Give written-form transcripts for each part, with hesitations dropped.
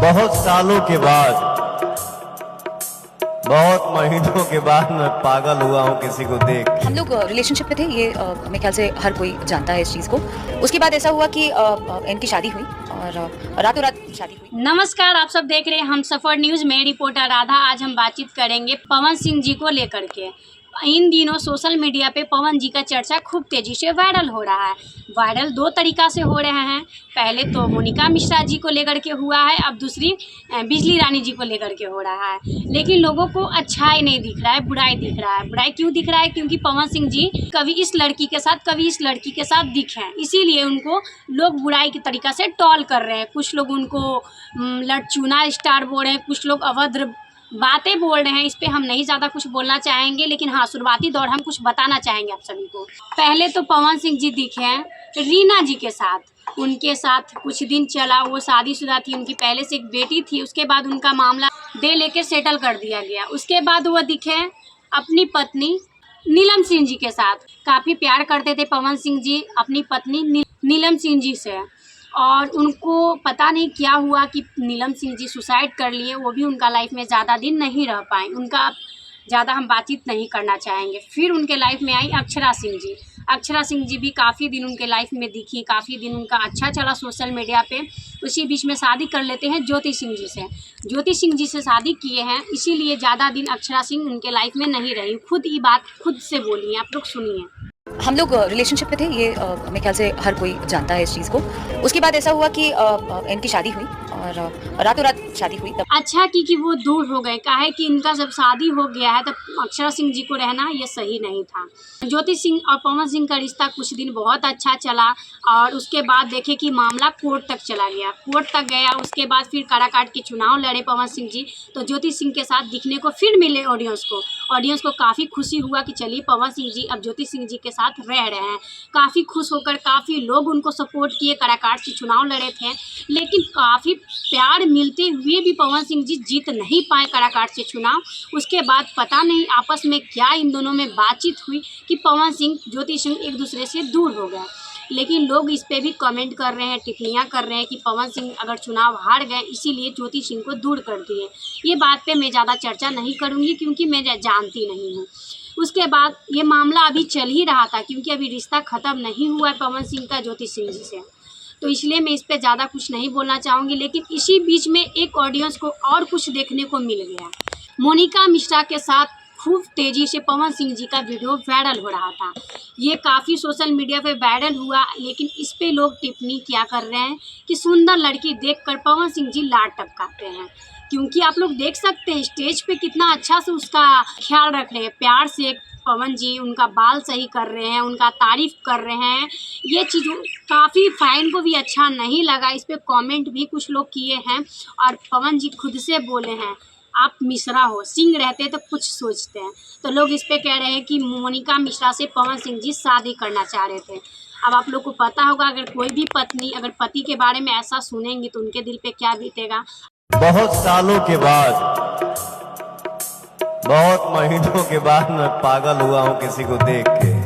बहुत सालों के बाद, बहुत महीनों के बाद मैं पागल हुआ हूँ किसी को देख के। हम लोग रिलेशनशिप में थे, ये मेरे ख्याल से हर कोई जानता है इस चीज़ को। उसके बाद ऐसा हुआ कि इनकी शादी हुई और रातों रात शादी हुई। नमस्कार, आप सब देख रहे हैं हम सफर न्यूज़ में रिपोर्टर राधा। आज हम बातचीत करेंगे पवन सिंह जी को लेकर के। इन दिनों सोशल मीडिया पे पवन जी का चर्चा खूब तेज़ी से वायरल हो रहा है। वायरल दो तरीक़ा से हो रहे हैं। पहले तो मोनिका मिश्रा जी को लेकर के हुआ है, अब दूसरी बिजली रानी जी को लेकर के हो रहा है। लेकिन लोगों को अच्छाई नहीं दिख रहा है, बुराई दिख रहा है। बुराई क्यों दिख रहा है? क्योंकि पवन सिंह जी कभी इस लड़की के साथ, कभी इस लड़की के साथ दिखे हैं, इसीलिए उनको लोग बुराई के तरीक़ा से टॉल कर रहे हैं। कुछ लोग उनको लड़चूना स्टार बोल रहे हैं, कुछ लोग अभद्र बातें बोल रहे हैं। इस पे हम नहीं ज़्यादा कुछ बोलना चाहेंगे, लेकिन हाँ, शुरुआती दौर हम कुछ बताना चाहेंगे आप सभी को। पहले तो पवन सिंह जी दिखे हैं रीना जी के साथ। उनके साथ कुछ दिन चला, वो शादीशुदा थी, उनकी पहले से एक बेटी थी। उसके बाद उनका मामला दे लेके सेटल कर दिया गया। उसके बाद वो दिखे अपनी पत्नी नीलम सिंह जी के साथ। काफ़ी प्यार करते थे पवन सिंह जी अपनी पत्नी नीलम सिंह जी से, और उनको पता नहीं क्या हुआ कि नीलम सिंह जी सुसाइड कर लिए। वो भी उनका लाइफ में ज़्यादा दिन नहीं रह पाए। उनका ज़्यादा हम बातचीत नहीं करना चाहेंगे। फिर उनके लाइफ में आई अक्षरा सिंह जी। अक्षरा सिंह जी भी काफ़ी दिन उनके लाइफ में दिखी, काफ़ी दिन उनका अच्छा चला सोशल मीडिया पे। उसी बीच में शादी कर लेते हैं ज्योति सिंह जी से। ज्योति सिंह जी से शादी किए हैं, इसीलिए ज़्यादा दिन अक्षरा सिंह उनके लाइफ में नहीं रही। खुद ये बात खुद से बोली हैं, आप लोग सुनिए। हम लोग रिलेशनशिप में थे, ये मेरे ख्याल से हर कोई जानता है इस चीज़ को। उसके बाद ऐसा हुआ कि इनकी शादी हुई और रातों रात शादी हुई। तब अच्छा कि वो दूर हो गए। काहे कि इनका जब शादी हो गया है तब अक्षरा सिंह जी को रहना ये सही नहीं था। ज्योति सिंह और पवन सिंह का रिश्ता कुछ दिन बहुत अच्छा चला, और उसके बाद देखे कि मामला कोर्ट तक चला गया। कोर्ट तक गया, उसके बाद फिर काराकाट के चुनाव लड़े पवन सिंह जी, तो ज्योति सिंह के साथ दिखने को फिर मिले ऑडियंस को। ऑडियंस को काफ़ी खुशी हुआ कि चलिए पवन सिंह जी अब ज्योति सिंह जी के साथ रह रहे हैं। काफ़ी खुश होकर काफ़ी लोग उनको सपोर्ट किए, काराकाट से चुनाव लड़े थे। लेकिन काफ़ी प्यार मिलते हुए भी पवन सिंह जी जीत नहीं पाए काराकाट से चुनाव। उसके बाद पता नहीं आपस में क्या इन दोनों में बातचीत हुई कि पवन सिंह ज्योति सिंह एक दूसरे से दूर हो गए। लेकिन लोग इस पे भी कमेंट कर रहे हैं, टिप्पणियां कर रहे हैं कि पवन सिंह अगर चुनाव हार गए इसीलिए ज्योति सिंह को दूर कर दिए। ये बात पे मैं ज़्यादा चर्चा नहीं करूँगी, क्योंकि मैं जानती नहीं हूँ। उसके बाद ये मामला अभी चल ही रहा था, क्योंकि अभी रिश्ता ख़त्म नहीं हुआ है पवन सिंह का ज्योति सिंह जी से, तो इसलिए मैं इस पे ज़्यादा कुछ नहीं बोलना चाहूँगी। लेकिन इसी बीच में एक ऑडियंस को और कुछ देखने को मिल गया। मोनिका मिश्रा के साथ खूब तेज़ी से पवन सिंह जी का वीडियो वायरल हो रहा था। ये काफ़ी सोशल मीडिया पे वायरल हुआ, लेकिन इस पे लोग टिप्पणी क्या कर रहे हैं कि सुंदर लड़की देखकर पवन सिंह जी लाड टपकाते हैं। क्योंकि आप लोग देख सकते हैं स्टेज पे कितना अच्छा से उसका ख्याल रख रहे हैं, प्यार से पवन जी उनका बाल सही कर रहे हैं, उनका तारीफ़ कर रहे हैं। ये चीज़ काफ़ी फैन को भी अच्छा नहीं लगा। इस पे कमेंट भी कुछ लोग किए हैं, और पवन जी खुद से बोले हैं आप मिश्रा हो, सिंह रहते तो कुछ सोचते हैं। तो लोग इस पे कह रहे हैं कि मोनिका मिश्रा से पवन सिंह जी शादी करना चाह रहे थे। अब आप लोग को पता होगा, अगर कोई भी पत्नी अगर पति के बारे में ऐसा सुनेंगी तो उनके दिल पे क्या बीतेगा। बहुत सालों के बाद, बहुत महीनों के बाद मैं पागल हुआ हूँ किसी को देख के।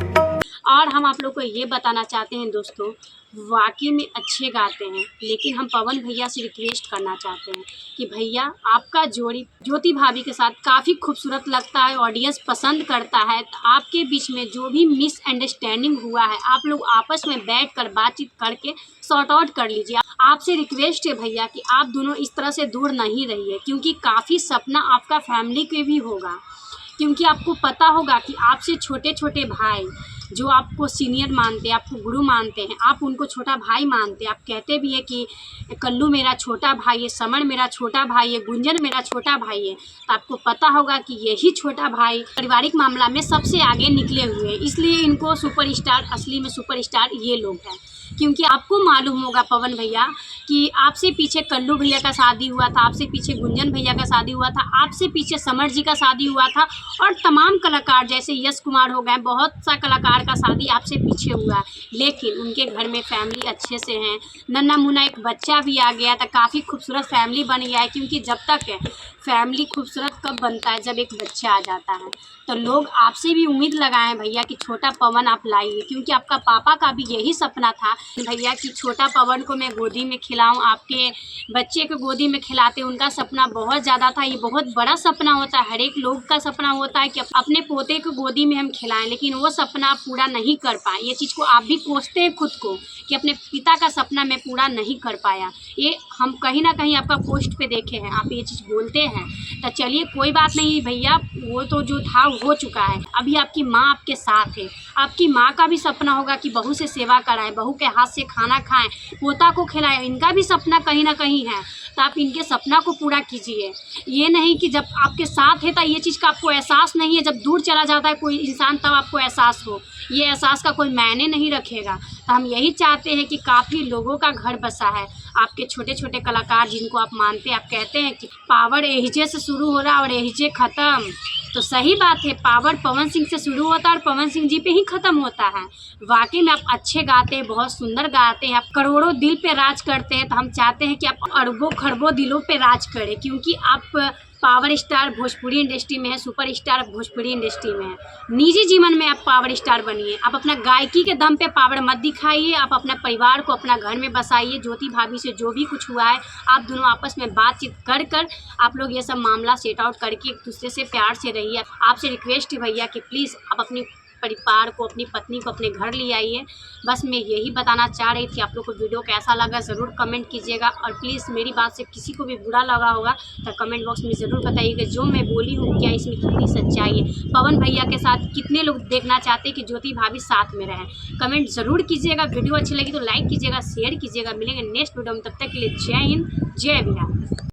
और हम आप लोग को ये बताना चाहते हैं दोस्तों, वाकई में अच्छे गाते हैं, लेकिन हम पवन भैया से रिक्वेस्ट करना चाहते हैं कि भैया आपका जोड़ी ज्योति भाभी के साथ काफ़ी खूबसूरत लगता है, ऑडियंस पसंद करता है। तो आपके बीच में जो भी मिसअंडरस्टैंडिंग हुआ है, आप लोग आपस में बैठकर बातचीत करके सॉर्ट आउट कर लीजिए। आपसे रिक्वेस्ट है भैया कि आप दोनों इस तरह से दूर नहीं रहिए, क्योंकि काफ़ी सपना आपका फैमिली के भी होगा। क्योंकि आपको पता होगा कि आपसे छोटे छोटे भाई जो आपको सीनियर मानते हैं, आपको गुरु मानते हैं, आप उनको छोटा भाई मानते हैं। आप कहते भी है कि कल्लू मेरा छोटा भाई है, समर मेरा छोटा भाई है, गुंजन मेरा छोटा भाई है। तो आपको पता होगा कि यही छोटा भाई पारिवारिक मामला में सबसे आगे निकले हुए हैं, इसलिए इनको सुपरस्टार, असली में सुपरस्टार ये लोग हैं। क्योंकि आपको मालूम होगा पवन भैया कि आपसे पीछे कल्लू भैया का शादी हुआ था, आपसे पीछे गुंजन भैया का शादी हुआ था, आपसे पीछे समर जी का शादी हुआ था, और तमाम कलाकार जैसे यश कुमार हो गए, बहुत सा कलाकार का शादी आपसे पीछे हुआ है। लेकिन उनके घर में फैमिली अच्छे से हैं, नन्ना मुन्ना एक बच्चा भी आ गया था, काफ़ी खूबसूरत फैमिली बन गया है। क्योंकि जब तक फैमिली खूबसूरत कब बनता है, जब एक बच्चा आ जाता है। तो लोग आपसे भी उम्मीद लगाए हैं भैया कि छोटा पवन आप लाइए, क्योंकि आपका पापा का भी यही सपना था भैया कि छोटा पवन को मैं गोदी में खिलाऊं, आपके बच्चे को गोदी में खिलाते, उनका सपना बहुत ज़्यादा था। ये बहुत बड़ा सपना होता है, हर एक लोग का सपना होता है कि अपने पोते को गोदी में हम खिलाएं, लेकिन वो सपना आप पूरा नहीं कर पाए। ये चीज़ को आप भी कोसते हैं खुद को कि अपने पिता का सपना मैं पूरा नहीं कर पाया। ये हम कहीं ना कहीं आपका पोस्ट पे देखे हैं, आप ये चीज़ बोलते हैं। तो चलिए कोई बात नहीं भैया, वो तो जो था हो चुका है। अभी आपकी माँ आपके साथ है, आपकी माँ का भी सपना होगा कि बहू से सेवा कराएं, बहू के हाथ से खाना खाएं, पोता को खिलाएं। इनका भी सपना कहीं ना कहीं है, तो आप इनके सपना को पूरा कीजिए। ये नहीं कि जब आपके साथ है तो ये चीज़ का आपको एहसास नहीं है, जब दूर चला जाता है कोई इंसान तब आपको एहसास हो। ये एहसास का कोई मायने नहीं रखेगा। तो हम यही चाहते हैं कि काफ़ी लोगों का घर बसा है, आपके छोटे छोटे कलाकार जिनको आप मानते हैं, आप कहते हैं कि पावर एहिजे से शुरू हो रहा और एहिजे ख़त्म। तो सही बात है, पावर पवन सिंह से शुरू होता है और पवन सिंह जी पे ही ख़त्म होता है। वाकई में आप अच्छे गाते हैं, बहुत सुंदर गाते हैं, आप करोड़ों दिल पे राज करते हैं। तो हम चाहते हैं कि आप अरबों खरबों दिलों पे राज करें, क्योंकि आप पावर स्टार भोजपुरी इंडस्ट्री में है, सुपर स्टार भोजपुरी इंडस्ट्री में है। निजी जीवन में आप पावर स्टार बनिए। आप अपना गायकी के दम पे पावर मत दिखाइए, आप अपना परिवार को अपना घर में बसाइए। ज्योति भाभी से जो भी कुछ हुआ है, आप दोनों आपस में बातचीत कर आप लोग ये सब मामला सेट आउट करके एक दूसरे से प्यार से रहिए। आपसे रिक्वेस्ट है भैया कि प्लीज़ आप अपनी परिवार को, अपनी पत्नी को अपने घर ले आइए। बस मैं यही बताना चाह रही थी। आप लोग को वीडियो कैसा लगा ज़रूर कमेंट कीजिएगा, और प्लीज़ मेरी बात से किसी को भी बुरा लगा होगा तो कमेंट बॉक्स में ज़रूर बताइएगा। जो मैं बोली हूँ क्या इसमें कितनी सच्चाई है, पवन भैया के साथ कितने लोग देखना चाहते हैं कि ज्योति भाभी साथ में रहें, कमेंट ज़रूर कीजिएगा। वीडियो अच्छी लगी तो लाइक कीजिएगा, शेयर कीजिएगा। मिलेंगे नेक्स्ट वीडियो में, तब तक के लिए जय हिंद, जय बिहार।